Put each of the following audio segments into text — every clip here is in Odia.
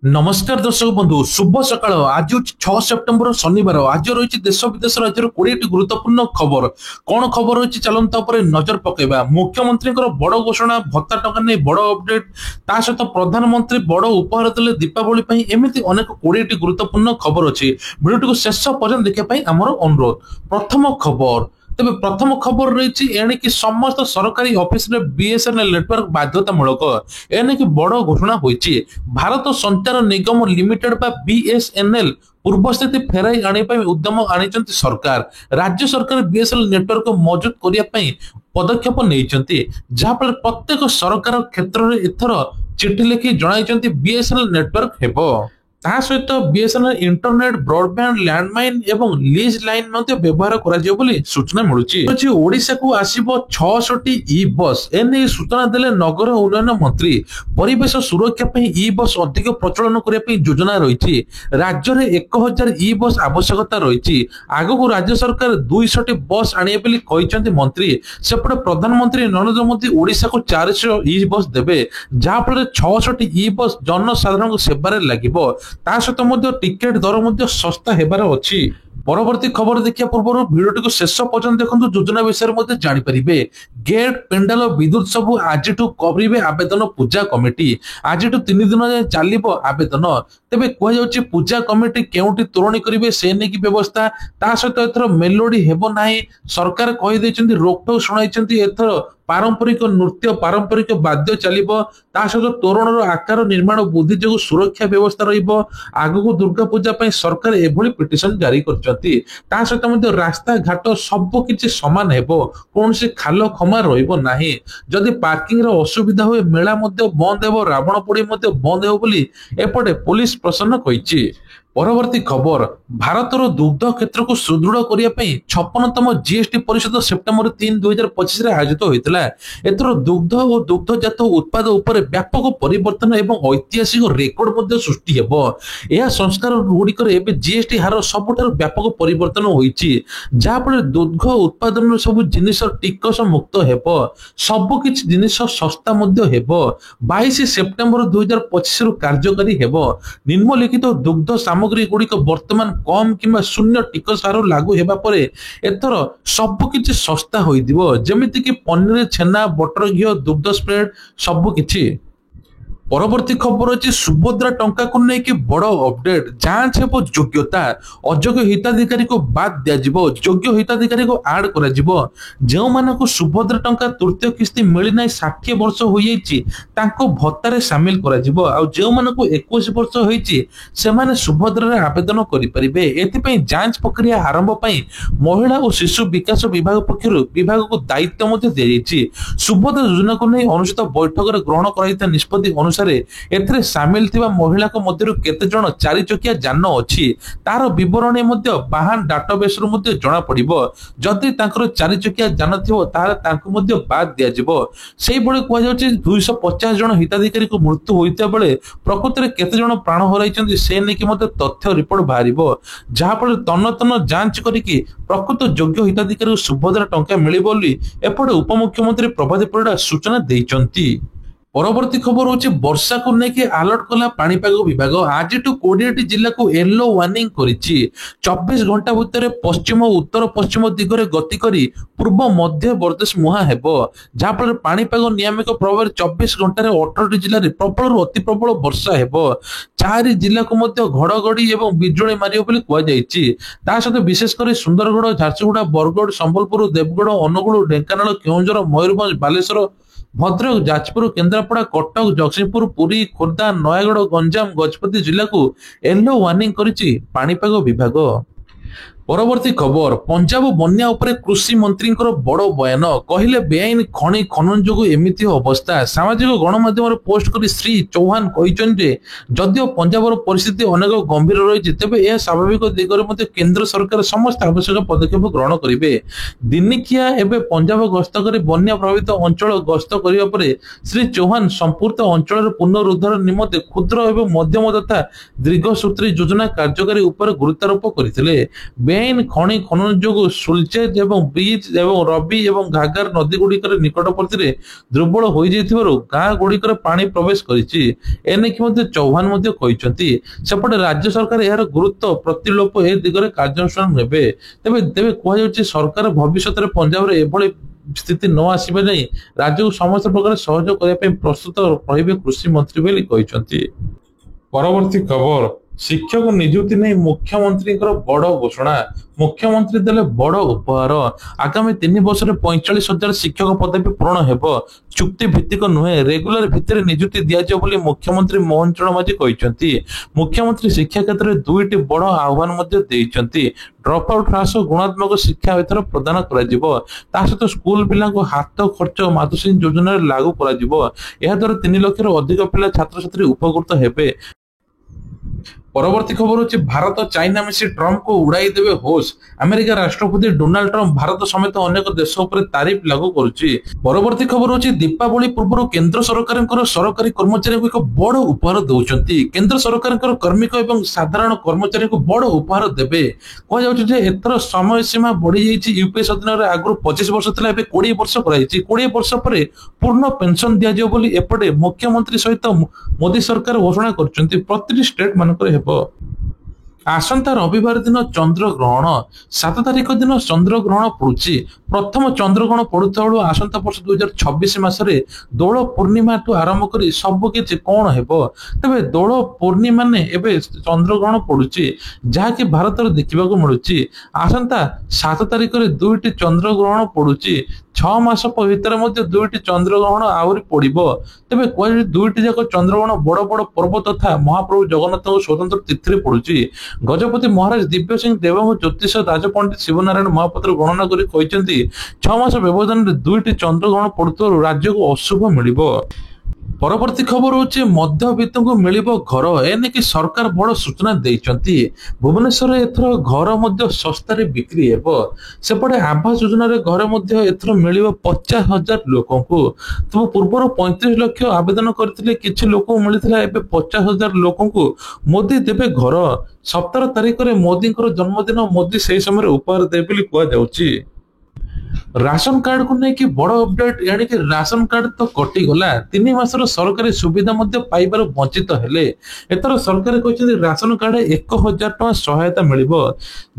नमस्कार दर्शक बंधु शुभ सकाळ आज 6 सेप्टेम्बर शनिवार आज रही देश विदेश राज्य 20 गुरुत्वपूर्ण खबर कौन खबर रही चलता नजर पकेबा मुख्यमंत्री बड़ घोषणा भत्ता टंका नहीं बड़ अपडेट ता सहित प्रधानमंत्री बड़ उपहार देले दीपावली एमती अनेक 20 गुरुत्वपूर्ण खबर अच्छी भिडियो शेष पर्यटन देखा आमर अनुरोध प्रथम खबर तेज प्रथम खबर रही एणिकी समस्त सरकारी ऑफिस रे बीएसएनएल नेटवर्क बाध्यतामूलक एणिकी बड़ घोषणा होती भारत संचार निगम लिमिटेड बा बीएसएनएल पूर्व स्थिति फेराई आने उद्यम आनी सरकार राज्य सरकार बीएसएनएल नेटवर्क मौजूद करने पदक्षेप नहीं जहाँफल प्रत्येक सरकार क्षेत्र में एथर चिठी लिखि जन बीएसएनएल नेटवर्क हेबो ता सहित बीएसएनएल इंटरनेट ब्रॉडबैंड लैंडमाइन एवं लीज लाइन व्यवहार कर सूचना मिलूची ओडिशा को आसीबो 600 ई बस एने सूचना देले नगर उन्नयन मंत्री परिवेश सुरक्षा पे ई बस अधिक प्रचलन करने योजना रही राज्य में 1000 ई बस आवश्यकता रही आगक राज्य सरकार 200 बस आने मंत्री सेपटे प्रधानमंत्री नरेंद्र मोदी ओडिशा को 400 ई बस देवे जहाँफल 600 ई बस जनसाधारण सेवार लगे ता सहित टिकेट दर सस्ता हेबार अछि परवर्ती खबर देखिया पूर्व भिडियो को शेष पर्यटन देखो योजना विषय जापर गेट पेंडाल विद्युत सबू आज करे आवेदन पूजा कमिटी आज 3 दिन जाए चलो आवेदन तेरे कहुच्छे पूजा कमिटी केउटी तोरणी करेंगे से नहीं व्यवस्था ता सहित एथर मेलोडी हेबो नाही सरकार कही रोकटोक शुणाई एथर पारंपरिक नृत्य पारंपरिक वाद्य चलो ता सहित तोरण आकार निर्माण बुद्धि जो सुरक्षा व्यवस्था रगक दुर्गा पूजा सरकार एभली पिटिशन जारी करता सहित रास्ता घाट सबकि सामान हेबो कौन से खाल खमा रही जदि पार्किंग असुविधा हुए मेला बंद हो रावण पोड़ी बंद हो एपटे पुलिस प्रसन्न कही परवर्ती खबर भारतर दुग्ध क्षेत्र को सुदृढ़ करने 56तम जीएसटी परिषद सेप्टेम्बर 3, 2025 आयोजित होता एथर दुग्ध और दुग्धजात उत्पाद उपर व्यापक परिवर्तन एवं ऐतिहासिक रेकर्ड सृष्टि हेबो यह संस्कार गुड़िकर एवं जीएसटी हार सबुठार व्यापक परिवर्तन होईची जहाँफल दुग्ध उत्पादन सब जिनिस टिकस मुक्त हेबो सबकि जिनिस सस्ता हेबो 22 सेप्टेम्बर 2025 कार्यकारी हेबो निम्नलिखित दुग्ध सामग्री गुड़िक वर्तमान कम किंबा शून्य टिकस हार लागू हेबा परे एथर सबकि सस्ता होइदिबो जेमिति कि पनीर छेना बटर घी दुग्ध स्प्रेड सबकि परवर्ती खबर अच्छी सुभद्रा टंका को लेकिन बड़ अपडेट जांच हेब योग्यता अयोग्य हिताधिकारी को बाद दिज्व योग्य हिताधिकारी को आड कर जो मानक सुभद्रा टंका तृतीय किस्ती मिलना 60 वर्ष हो भत्तार सामिल जो मानक 21 वर्ष होती से सुभद्रा आवेदन करेंगे एथि जांच प्रक्रिया आरंभ महिला और शिशु विकास विभाग पक्षर विभाग को दायित्व दी सुभद्रा योजना को नहीं अनुष्ठित बैठक में ग्रहण कर निष्पत्ति अनुसार एथरे सामिल थिबा महिला को मध्यरु केते जण 4 चकिया जान अछि तार विवरणी मध्ये वाहन डाटाबेस रु मध्ये जणा पड़िबो जदि तांकर 4 चकिया जान थिबो तार तांको मध्ये बाद दिया जिवो सेही बळे कोआ जाउछि 250 जण हिताधिकारी को मृत्यु होइता बेले प्रकृति रे केते जण प्राण हराइछन्ति से नेकी मध्ये तथ्य रिपोर्ट बाहरिबो जहा पर तन तन जांच करिकि प्रकृत योग्य हिताधिकारी सुभद्रा टंका मिलिबो बोली एपटे उपमुख्यमंत्री प्रभात परिडा सूचना दैछन्ति परवर्ती खबर होची वर्षा को लेके अलर्ट कला पाणीपाग विभाग आज 20 जिला को येलो वार्निंग करिछि 24 घंटा भितर पश्चिम और उत्तर पश्चिम दिगरे गति करी पूर्व मध्य प्रदेश मुहा हेबो जहाँ पर पाणीपाग नियामक प्रभाव 24 घंटा 18 जिले में प्रबल अति प्रबल वर्षा हेबो 4 जिला को मध्य घड़घड़ी एवं बिजुली मारियो बोली कुआ जायछि ता सहित विशेषकर सुंदरगढ़ झारसुगुड़ा बरगढ़ संबलपुर देवगढ़ अनुगुल ढेंकानाल केउंझर मयूरभंज बालेश्वर भद्रक जाजपुर केन्द्रापड़ा कटक जगतसिंहपुर पुरी खोर्धा नयागढ़ गंजाम गजपति जिला को येलो वार्निंग करिछि पाणीपाग विभाग परवर्ती खबर पंजाब बन्या उपरे कृषि मंत्री बड़ बयान कहले बेआईन खनि खनन जो एमती अवस्था सामाजिक गणमाध्यम पोस्ट कर श्री चौहान कहते जदिव पंजाब परिस्थिति अनेक गंभीर रही तेज यह स्वाभाविक दिगरे केंद्र सरकार समस्त आवश्यक पदक्षेप ग्रहण करेंगे दिनिकिया एवं पंजाब गस्त कर बन्या प्रभावित अंचल गस्त करने श्री चौहान संपूर्ण अंचल पुनरुद्धार निमंते क्षुद्र एवं मध्यम तथा दीर्घसूत्री योजना कार्यकारी गुरुत्वारोप करते ବେଆଇନ ଖଣି ଖନନ ଯୋଗୁଁ ସୁଲଚେଜ ଏବଂ ବ୍ରିଜ ଏବଂ ରବି ଏବଂ ଘାଘର ନଦୀ ଗୁଡ଼ିକର ନିକଟବର୍ତ୍ତୀରେ ଦୁର୍ବଳ ହୋଇଯାଇଥିବାରୁ ଗାଁ ଗୁଡ଼ିକରେ ପାଣି ପ୍ରବେଶ କରିଛି। ଏନେକି ମଧ୍ୟ ଚୌହାନ ମଧ୍ୟ କହିଛନ୍ତି। ସେପଟେ ରାଜ୍ୟ ସରକାର ଏହାର ଗୁରୁତ୍ୱ ପ୍ରତିଲୋପ ଏ ଦିଗରେ କାର୍ଯ୍ୟାନୁଷ୍ଠାନ ନେବେ। ତେବେ କୁହାଯାଉଛି ସରକାର ଭବିଷ୍ୟତରେ ପଞ୍ଜାବରେ ଏଭଳି ସ୍ଥିତି ନ ଆସିବା ନେଇ ରାଜ୍ୟକୁ ସମସ୍ତ ପ୍ରକାର ସହଯୋଗ କରିବା ପାଇଁ ପ୍ରସ୍ତୁତ ରହିବେ କୃଷି ମନ୍ତ୍ରୀ ବୋଲି କହିଛନ୍ତି। ପରବର୍ତ୍ତୀ ଖବର, ଶିକ୍ଷକ ନିଯୁକ୍ତି ନେଇ ମୁଖ୍ୟମନ୍ତ୍ରୀଙ୍କର ବଡ ଘୋଷଣା। ମୁଖ୍ୟମନ୍ତ୍ରୀ ଦେଲେ ବଡ ଉପହାର। ଆଗାମୀ 3 ବର୍ଷରେ 45,000 ଶିକ୍ଷକ ପଦବୀ ପୂରଣ ହେବ। ଚୁକ୍ତି ଭିତ୍ତିକ ନୁହେଁ, ରେଗୁଲାର ଭିତ୍ତିରେ ନିଯୁକ୍ତି ଦିଆଯିବ ବୋଲି ମୁଖ୍ୟମନ୍ତ୍ରୀ ମୋହନ ଚରଣ ମାଝୀ କହିଛନ୍ତି। ମୁଖ୍ୟମନ୍ତ୍ରୀ ଶିକ୍ଷା କ୍ଷେତ୍ରରେ 2ଟି ବଡ ଆହ୍ୱାନ ମଧ୍ୟ ଦେଇଛନ୍ତି। ଡ୍ରପ୍ ଆଉଟ୍ ହ୍ରାସ, ଗୁଣାତ୍ମକ ଶିକ୍ଷା ଏଥର ପ୍ରଦାନ କରାଯିବ। ତା ସହିତ ସ୍କୁଲ ପିଲାଙ୍କୁ ହାତ ଖର୍ଚ୍ଚ ମାତୃଶ୍ରୀ ଯୋଜନାରେ ଲାଗୁ କରାଯିବ। ଏହାଦ୍ୱାରା 3 ଲକ୍ଷରୁ ଅଧିକ ପିଲା ଛାତ୍ରଛାତ୍ରୀ ଉପକୃତ ହେବେ। ପରବର୍ତ୍ତୀ ଖବର ହେଉଛି ଭାରତ ଚାଇନା ମିଶି ଟ୍ରମ୍ପକୁ ଉଡାଇ ଦେବେ ହୋସ୍। ଆମେରିକା ରାଷ୍ଟ୍ରପତି ଡୋନାଲ୍ଡ ଟ୍ରମ୍ପ ଭାରତ ସମେତ ଅନେକ ଦେଶ ଉପରେ ତାରିଫ ଲାଗୁ କରୁଛି। ପରବର୍ତ୍ତୀ ଖବର ହେଉଛି ଦୀପାବଳି ପୂର୍ବରୁ କେନ୍ଦ୍ର ସରକାରଙ୍କର ସରକାରୀ କର୍ମଚାରୀଙ୍କୁ ଏକ ବଡ ଉପହାର ଦଉଛନ୍ତି। କେନ୍ଦ୍ର ସରକାରଙ୍କର କର୍ମିକ ଏବଂ ସାଧାରଣ କର୍ମଚାରୀଙ୍କୁ ବଡ ଉପହାର ଦେବେ। କୁହାଯାଉଛି ଯେ ଏଥର ସମୟ ସୀମା ବଢିଯାଇଛି। ୟୁପିଏସ୍ ଅଧୀନରେ ଆଗରୁ 25 ବର୍ଷ ଥିଲା, ଏବେ 20 ବର୍ଷ କରାଯାଇଛି। 20 ବର୍ଷ ପରେ ପୂର୍ଣ୍ଣ ପେନସନ ଦିଆଯିବ ବୋଲି ଏପଟେ ମୁଖ୍ୟମନ୍ତ୍ରୀ ସହିତ ମୋଦି ସରକାର ଘୋଷଣା କରିଛନ୍ତି। ପ୍ରତିଟି ଷ୍ଟେଟ ମାନଙ୍କରେ ହେବ। ଆସନ୍ତା ରବିବାର ଦିନ ଚନ୍ଦ୍ରଗ୍ରହଣ। 7 ତାରିଖ ଦିନ ଚନ୍ଦ୍ରଗ୍ରହଣ ପଡୁଛି। ପ୍ରଥମ ଚନ୍ଦ୍ରଗ୍ରହଣ ପଡୁଥିବା ବେଳୁ ଆସନ୍ତା ବର୍ଷ 2026 ମାସରେ ଦୋଳ ପୂର୍ଣ୍ଣିମାଠୁ ଆରମ୍ଭ କରି ସବୁ କିଛି କଣ ହେବ। ତେବେ ଦୋଳ ପୂର୍ଣ୍ଣିମା ଏବେ ଚନ୍ଦ୍ରଗ୍ରହଣ ପଡୁଛି, ଯାହାକି ଭାରତରେ ଦେଖିବାକୁ ମିଳୁଛି। ଆସନ୍ତା 7 ତାରିଖରେ 2ଟି ଚନ୍ଦ୍ରଗ୍ରହଣ ପଡୁଛି। 6 ମାସ ଭିତରେ ମଧ୍ୟ 2ଟି ଚନ୍ଦ୍ରଗ୍ରହଣ ଆହୁରି ପଡିବ। ତେବେ କୁହାଯାଉଛି 2ଟି ଯାକ ଚନ୍ଦ୍ରଗ୍ରହଣ ବଡ ବଡ ପର୍ବ ତଥା ମହାପ୍ରଭୁ ଜଗନ୍ନାଥଙ୍କ ସ୍ୱତନ୍ତ୍ର ତିଥିରେ ପଡୁଛି। ଗଜପତି ମହାରାଜ ଦିବ୍ୟ ସିଂହ ଦେବଙ୍କ ଜ୍ୟୋତିଷ ରାଜପଣ୍ଡିତ ଶିବନାରାୟଣ ମହାପାତ୍ର ଗଣନା କରି କହିଛନ୍ତି 6 ମାସ ବ୍ୟବଧାନରେ 2ଟି ଚନ୍ଦ୍ରଗ୍ରହଣ ପଡୁଥିବାରୁ ରାଜ୍ୟକୁ ଅଶୁଭ ମିଳିବ। ପରବର୍ତ୍ତୀ ଖବର ହେଉଛି ମଧ୍ୟବିତ୍ତଙ୍କୁ ମିଳିବ ଘର। ଏନେକି ସରକାର ବଡ ସୂଚନା ଦେଇଛନ୍ତି। ଭୁବନେଶ୍ୱରରେ ଏଥର ଘର ମଧ୍ୟ ଶସ୍ତାରେ ବିକ୍ରି ହେବ। ସେପଟେ ଆବାସ ଯୋଜନାରେ ଘର ମଧ୍ୟ ଏଥର ମିଳିବ 50,000 ଲୋକଙ୍କୁ। ପୂର୍ବରୁ 35 ଲକ୍ଷ ଆବେଦନ କରିଥିଲେ, କିଛି ଲୋକଙ୍କୁ ମିଳିଥିଲା। ଏବେ 50,000 ଲୋକଙ୍କୁ ମୋଦି ଦେବେ ଘର। 17 ତାରିଖରେ ମୋଦିଙ୍କର ଜନ୍ମଦିନ। ମୋଦି ସେହି ସମୟରେ ଉପହାର ଦେବେ ବୋଲି କୁହାଯାଉଛି। ରାସନ କାର୍ଡକୁ ନେଇକି ବଡ ଅପଡେଟ। ଏଣିକି ରାସନ କାର୍ଡ ତ କଟିଗଲା, 3 ମାସର ସରକାରୀ ସୁବିଧା ମଧ୍ୟ ପାଇବାରୁ ବଞ୍ଚିତ ହେଲେ। ଏଥର ସରକାର କହିଛନ୍ତି ରାସନ କାର୍ଡ 1,000 ଟଙ୍କା ସହାୟତା ମିଳିବ।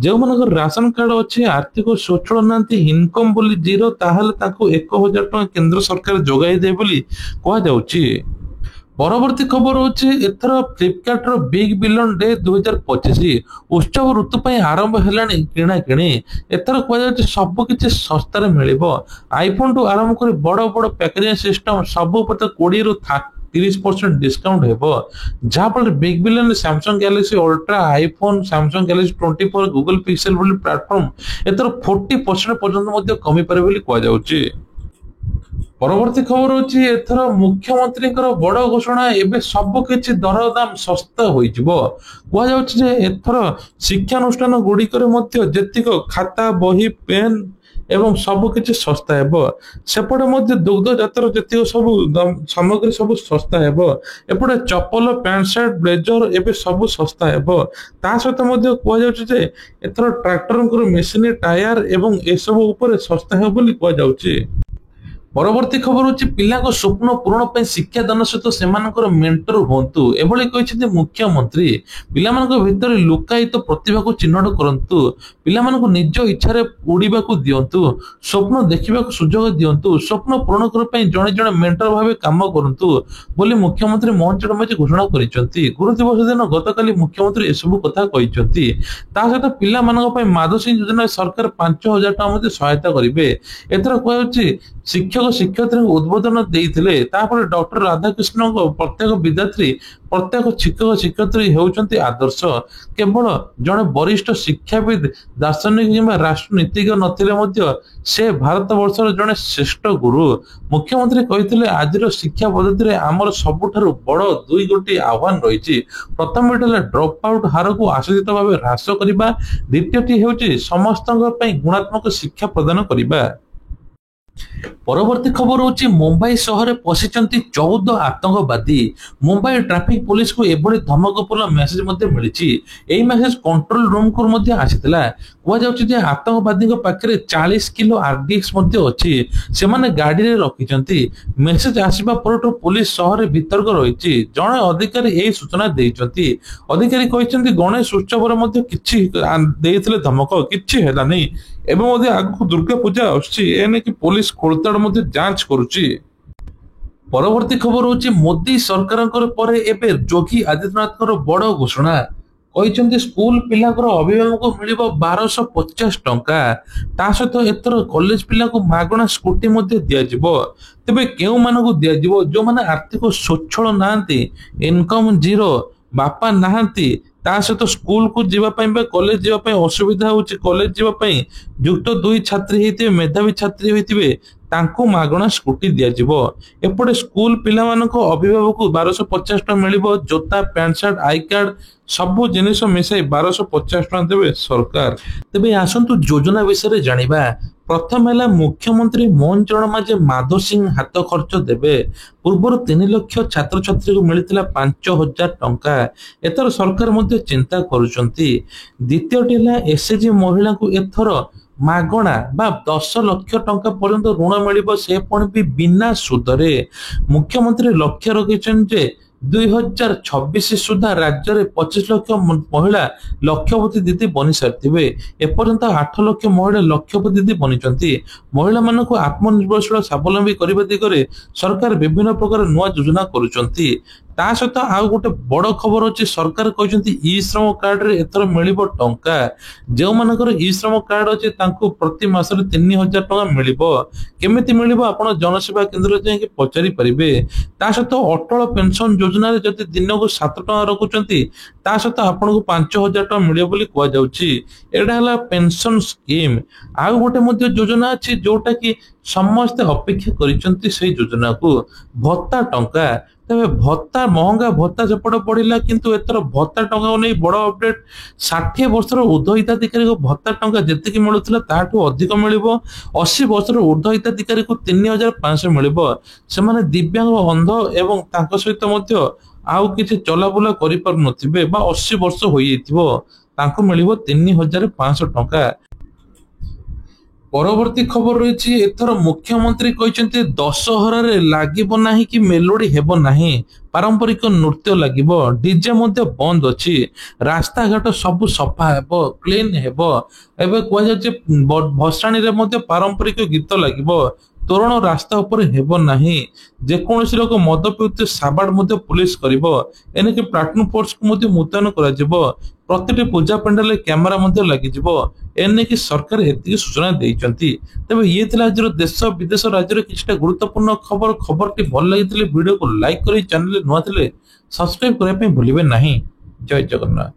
ଯେଉଁମାନଙ୍କର ରାସନ କାର୍ଡ ଅଛି, ଆର୍ଥିକ ସ୍ୱଚ୍ଛଳ ନାହାନ୍ତି, ଇନକମ ବୋଲି ଜିରୋ, ତାହେଲେ ତାଙ୍କୁ 1,000 ଟଙ୍କା କେନ୍ଦ୍ର ସରକାର ଯୋଗାଇ ଦେବେ ବୋଲି କୁହାଯାଉଛି। ପରବର୍ତ୍ତୀ ଖବର ହେଉଛି ଏଥର ଫ୍ଲିପକାର୍ଟର ବିଗ୍ ବିଲିୟନ ଡେ 2025। ଉତ୍ସବ ଋତୁ ପାଇଁ ଆରମ୍ଭ ହେଲାଣି କିଣାକିଣି। ଏଥର କୁହାଯାଉଛି ସବୁ କିଛି ଶସ୍ତାରେ ମିଳିବ। ଆଇଫୋନଠୁ ଆରମ୍ଭ କରି ବଡ ବଡ ପ୍ୟାକେଜିଂ ସିଷ୍ଟମ ସବୁ ଉପରେ 20ରୁ 30% ଡିସକାଉଣ୍ଟ ହେବ। ଯାହାଫଳରେ big billion Samsung galaxy ultra, iPhone, Samsung galaxy 24, Google pixel ଭଳି ପ୍ଲାଟଫର୍ମ ଏଥର 40% ପର୍ଯ୍ୟନ୍ତ ମଧ୍ୟ କମିପାରେ ବୋଲି କୁହାଯାଉଛି। ପରବର୍ତ୍ତୀ ଖବର ହେଉଛି ଏଥର ମୁଖ୍ୟମନ୍ତ୍ରୀଙ୍କର ବଡ ଘୋଷଣା। ଏବେ ସବୁ କିଛି ଦରଦାମ ଶସ୍ତା ହୋଇଯିବ। କୁହାଯାଉଛି ଯେ ଏଥର ଶିକ୍ଷାନୁଷ୍ଠାନ ଗୁଡିକରେ ମଧ୍ୟ ଯେତିକ ଖାତା, ବହି, ପେନ୍ ଏବଂ ସବୁ କିଛି ଶସ୍ତା ହେବ। ସେପଟେ ମଧ୍ୟ ଦୁଗ୍ଧ ଜାତର ଯେତିକ ସବୁ ସାମଗ୍ରୀ ସବୁ ଶସ୍ତା ହେବ। ଏପଟେ ଚପଲ, ପ୍ୟାଣ୍ଟ ସାର୍ଟ, ବ୍ଲେଜର ଏବେ ସବୁ ଶସ୍ତା ହେବ। ତା ସହିତ ମଧ୍ୟ କୁହାଯାଉଛି ଯେ ଏଥର ଟ୍ରାକ୍ଟରଙ୍କର ମେସିନ, ଟାୟାର ଏବଂ ଏସବୁ ଉପରେ ଶସ୍ତା ହେବ ବୋଲି କୁହାଯାଉଛି। ପରବର୍ତ୍ତୀ ଖବର ହେଉଛି ପିଲାଙ୍କ ସ୍ୱପ୍ନ ପୂରଣ ପାଇଁ ଶିକ୍ଷାଦାନ ସହିତ ସେମାନଙ୍କର ମେଣ୍ଟର ହୁଅନ୍ତୁ, ଏଭଳି କହିଛନ୍ତି ମୁଖ୍ୟମନ୍ତ୍ରୀ। ପିଲାମାନଙ୍କ ଭିତରେ ଲୁକାୟିତ ପ୍ରତିଭାକୁ ଚିହ୍ନଟ କରନ୍ତୁ। ପିଲାମାନଙ୍କୁ ନିଜ ଇଚ୍ଛାରେ ଉଡ଼ିବାକୁ ଦିଅନ୍ତୁ। ସ୍ୱପ୍ନ ଦେଖିବାକୁ ସୁଯୋଗ ଦିଅନ୍ତୁ। ସ୍ୱପ୍ନ ପୂରଣ କରିବା ପାଇଁ ଜଣେ ଜଣେ ମେଣ୍ଟର ଭାବେ କାମ କରନ୍ତୁ ବୋଲି ମୁଖ୍ୟମନ୍ତ୍ରୀ ମୋହନ ଚରଣ ମାଝୀ ଘୋଷଣା କରିଛନ୍ତି। ଗୁରୁ ଦିବସ ଦିନ ଗତକାଲି ମୁଖ୍ୟମନ୍ତ୍ରୀ ଏସବୁ କଥା କହିଛନ୍ତି। ତା ସହିତ ପିଲାମାନଙ୍କ ପାଇଁ ମାଧୁଶ୍ରୀ ଯୋଜନାରେ ସରକାର 5,000 ଟଙ୍କା ମଧ୍ୟ ସହାୟତା କରିବେ। ଏଥର କୁହାଯାଉଛି ଶିକ୍ଷକ ଶିକ୍ଷୟିତ୍ରୀଙ୍କୁ ଉଦ୍ବୋଧନ ଦେଇଥିଲେ। ତାପରେ ଡକ୍ଟର ରାଧାକୃଷ୍ଣଙ୍କ ପ୍ରତ୍ୟେକ ବିଦ୍ୟାର୍ଥୀ, ପ୍ରତ୍ୟେକ ଶିକ୍ଷକ ଶିକ୍ଷୟିତ୍ରୀ ହେଉଛନ୍ତି ଆଦର୍ଶ। କେବଳ ଜଣେ ବରିଷ୍ଠ ଶିକ୍ଷାବିଦ, ଦାର୍ଶନିକ କିମ୍ବା ରାଷ୍ଟ୍ରନୀତିଜ୍ଞ ନଥିଲେ ମଧ୍ୟ ସେ ଭାରତ ବର୍ଷର ଜଣେ ଶ୍ରେଷ୍ଠ ଗୁରୁ। ମୁଖ୍ୟମନ୍ତ୍ରୀ କହିଥିଲେ ଆଜିର ଶିକ୍ଷା ପଦ୍ଧତିରେ ଆମର ସବୁଠାରୁ ବଡ 2ଗୋଟି ଆହ୍ୱାନ ରହିଛି। ପ୍ରଥମଟି ହେଲା ଡ୍ରପ୍ ଆଉଟ୍ ହାରକୁ ଆଶାତୀତ ଭାବେ ହ୍ରାସ କରିବା। ଦ୍ୱିତୀୟଟି ହେଉଛି ସମସ୍ତଙ୍କ ପାଇଁ ଗୁଣାତ୍ମକ ଶିକ୍ଷା ପ୍ରଦାନ କରିବା। ପରବର୍ତ୍ତୀ ଖବର ହଉଛି ମୁମ୍ବାଇ ସହରରେ ପଶିଛନ୍ତି 14 ଆତଙ୍କବାଦୀ। ମୁମ୍ବାଇ ଟ୍ରାଫିକ ପୋଲିସକୁ ଏଭଳି ଧମକପୂର୍ଣ୍ଣ ମେସେଜ ମଧ୍ୟ ମିଳିଛି। ଏହି ମେସେଜ କଣ୍ଟ୍ରୋଲ ରୁମକୁ ମଧ୍ୟ ଆସିଥିଲା। କୁହାଯାଉଛି ଯେ ଆତଙ୍କବାଦୀଙ୍କ ପାଖରେ 40 କିଲୋ ଆରଡିଏକ୍ସ ମଧ୍ୟ ଅଛି। ସେମାନେ ଗାଡିରେ ରଖିଛନ୍ତି। ମେସେଜ ଆସିବା ପରଠୁ ପୋଲିସ ସହରରେ ବିତର୍କ ରହିଛି। ଜଣେ ଅଧିକାରୀ ଏହି ସୂଚନା ଦେଇଛନ୍ତି। ଅଧିକାରୀ କହିଛନ୍ତି ଗଣେଶ ଉତ୍ସବରେ ମଧ୍ୟ କିଛି ଦେଇଥିଲେ ଧମକ, କିଛି ହେଲାନି। ଏବେ ମଧ୍ୟ ଆଗକୁ ଦୁର୍ଗା ପୂଜା ଆସୁଛି, ଏ ନେଇକି ପୋଲିସ ଖୋଳତାଡ ମଧ୍ୟ ଯାଞ୍ଚ କରୁଛି। ପରବର୍ତ୍ତୀ ଖବର ହଉଛି ମୋଦି ସରକାରଙ୍କର ପରେ ଏବେ ଯୋଗୀ ଆଦିତ୍ୟନାଥଙ୍କର ବଡ ଘୋଷଣା। କହିଛନ୍ତି ସ୍କୁଲ ପିଲାଙ୍କର ଅଭିଭାବକଙ୍କୁ ମିଳିବ 1250 ଟଙ୍କା। ତା ସହିତ ଏଥର କଲେଜ ପିଲାଙ୍କୁ ମାଗଣା ସ୍କୁଟି ମଧ୍ୟ ଦିଆଯିବ। ତେବେ କେଉଁମାନଙ୍କୁ ଦିଆଯିବ? ଯୋଉମାନେ ଆର୍ଥିକ ସ୍ୱଚ୍ଛଳ ନାହାନ୍ତି, ଇନକମ ଜିରୋ, ବାପା ନାହାନ୍ତି, ତା ସହିତ ସ୍କୁଲକୁ ଯିବା ପାଇଁ ବା କଲେଜ ଯିବା ପାଇଁ ଅସୁବିଧା ହଉଛି, କଲେଜ ଯିବା ପାଇଁ ଯୁକ୍ତ 2 ଛାତ୍ରୀ ହେଇଥିବେ, ମେଧାବୀ ଛାତ୍ରୀ ହୋଇଥିବେ, ତାଙ୍କୁ ମାଗଣା ସ୍କୁଟି ଦିଆଯିବ। ଏପଟେ ସ୍କୁଲ ପିଲାମାନଙ୍କ ଅଭିଭାବକ 1250 ଟଙ୍କା ମିଳିବ। ଜୋତା, ପ୍ୟାଣ୍ଟ ସାର୍ଟ, ଆଇ କାର୍ଡ ସବୁ ଜିନିଷ ମିଶାଇ 1250 ଟଙ୍କା ଦେବେ ସରକାର। ତେବେ ଆସନ୍ତୁ ଯୋଜନା ବିଷୟରେ ଜାଣିବା। ପ୍ରଥମ ହେଲା ମୁଖ୍ୟମନ୍ତ୍ରୀ ମୋହନ ଚରଣ ମାଝୀ ମାଧୋ ସିଂ ହାତ ଖର୍ଚ୍ଚ ଦେବେ। ପୂର୍ବରୁ 3 ଲକ୍ଷ ଛାତ୍ରଛାତ୍ରୀଙ୍କୁ ମିଳିଥିଲା 5000 ଟଙ୍କା। ଏଥର ସରକାର ମଧ୍ୟ ଚିନ୍ତା କରୁଛନ୍ତି। ଦ୍ୱିତୀୟଟି ହେଲା ଏସଏଚଜି ମହିଳାଙ୍କୁ ଏଥର ମାଗଣା ବା 10 ଲକ୍ଷ ଟଙ୍କା ପର୍ଯ୍ୟନ୍ତ ଋଣ ମିଳିବ, ସେ ପୁଣି ବି ବିନା ସୁଧରେ। ମୁଖ୍ୟମନ୍ତ୍ରୀ ଲକ୍ଷ୍ୟ ରଖିଛନ୍ତି ଯେ 2026 ସୁଦ୍ଧା ରାଜ୍ୟରେ 25 ଲକ୍ଷ ମହିଳା ଲକ୍ଷପତି ଦିଦି ବନି ସାରିଥିବେ। ଏପର୍ଯ୍ୟନ୍ତ 8 ଲକ୍ଷ ମହିଳା ଲକ୍ଷପତି ଦିଦି ବନିଛନ୍ତି। ମହିଳାମାନଙ୍କୁ ଆତ୍ମନିର୍ଭରଶୀଳ ସ୍ୱାବଲମ୍ବୀ କରିବା ଦିଗରେ ସରକାର ବିଭିନ୍ନ ପ୍ରକାର ନୂଆ ଯୋଜନା କରୁଛନ୍ତି। ତା ସହିତ ଆଉ ଗୋଟେ ବଡ ଖବର ଅଛି, ସରକାର କହିଛନ୍ତି ଇ ଶ୍ରମ କାର୍ଡରେ ଏଥର ମିଳିବ ଟଙ୍କା। ଯେଉଁମାନଙ୍କର ଇ ଶ୍ରମ କାର୍ଡ ଅଛି ତାଙ୍କୁ ପ୍ରତି ମାସରେ 3000 ଟଙ୍କା ମିଳିବ। କେମିତି ମିଳିବ? ଆପଣ ଜନସେବା କେନ୍ଦ୍ରରେ ଯାଇକି ପଚାରି ପାରିବେ। ତା ସହିତ ଅଟଳ ପେନସନ ଯୋଜନାରେ ଯଦି ଦିନକୁ 7 ଟଙ୍କା ରଖୁଛନ୍ତି, ତା ସହିତ ଆପଣଙ୍କୁ 5000 ଟଙ୍କା ମିଳିବ ବୋଲି କୁହାଯାଉଛି। ଏଇଟା ହେଲା ପେନସନ ସ୍କିମ। ଆଉ ଗୋଟେ ମଧ୍ୟ ଯୋଜନା ଅଛି ଯୋଉଟା କି ସମସ୍ତେ ଅପେକ୍ଷା କରିଛନ୍ତି ସେଇ ଯୋଜନାକୁ, ଭତ୍ତା ଟଙ୍କା। ତେବେ ଭତ୍ତା, ମହଙ୍ଗା ଭତ୍ତା ସେପଟେ ବଢିଲା, କିନ୍ତୁ ଏଥର ଭତ୍ତା ଟଙ୍କାକୁ ନେଇ ବଡ ଅପଡେଟ। 60 ବର୍ଷର ଉର୍ଦ୍ଧ୍ୱ ହିତାଧିକାରୀଙ୍କୁ ଭତ୍ତା ଟଙ୍କା ଯେତିକି ମିଳୁଥିଲା ତାଠୁ ଅଧିକ ମିଳିବ। 80 ବର୍ଷର ଉର୍ଦ୍ଧ୍ୱ ହିତାଧିକାରୀଙ୍କୁ 3500 ମିଳିବ। ସେମାନେ ଦିବ୍ୟାଙ୍ଗ, ଅନ୍ଧ ଏବଂ ତାଙ୍କ ସହିତ ମଧ୍ୟ ଆଉ କିଛି ଚଲାବୁଲା କରିପାରୁନଥିବେ ବା 80 ବର୍ଷ ହୋଇଯାଇଥିବ, ତାଙ୍କୁ ମିଳିବ 3500 ଟଙ୍କା। ପରବର୍ତ୍ତୀ ଖବର ରହିଛି, ଏଥର ମୁଖ୍ୟମନ୍ତ୍ରୀ କହିଛନ୍ତି ଦଶହରାରେ ଲାଗିବ ନାହିଁ କି ମେଲୋଡି ହେବ ନାହିଁ, ପାରମ୍ପରିକ ନୃତ୍ୟ ଲାଗିବ, ଡିଜେ ମଧ୍ୟ ବନ୍ଦ ଅଛି, ରାସ୍ତାଘାଟ ସବୁ ସଫା ହେବ, କ୍ଲିନ ହେବ। ଏବେ କୁହାଯାଉଛି ଭସାଣୀରେ ମଧ୍ୟ ପାରମ୍ପରିକ ଗୀତ ଲାଗିବ, ତୋରଣ ରାସ୍ତା ଉପରେ ହେବ ନାହିଁ। ଯେକୌଣସି ଲୋକ ମଦ ପିଉଥିଲେ ସାବାଡ ମଧ୍ୟ ପୁଲିସ କରିବ। ଏଣିକି ପ୍ଲାଟୁନ ଫୋର୍ସକୁ ମଧ୍ୟ ମୁତୟନ କରାଯିବ। ପ୍ରତିଟି ପୂଜା ପେଣ୍ଡାଲରେ କ୍ୟାମେରା ମଧ୍ୟ ଲାଗିଯିବ। ଏନେଇକି ସରକାର ଏତିକି ସୂଚନା ଦେଇଛନ୍ତି। ତେବେ ଇଏ ଥିଲା ଆଜିର ଦେଶ ବିଦେଶ ରାଜ୍ୟର କିଛିଟା ଗୁରୁତ୍ୱପୂର୍ଣ୍ଣ ଖବର। ଖବରଟି ଭଲ ଲାଗିଥିଲେ ଭିଡିଓକୁ ଲାଇକ୍ କରି ଚ୍ୟାନେଲରେ ନୂଆ ଥିଲେ ସବସ୍କ୍ରାଇବ କରିବା ପାଇଁ ଭୁଲିବେ ନାହିଁ। ଜୟ ଜଗନ୍ନାଥ।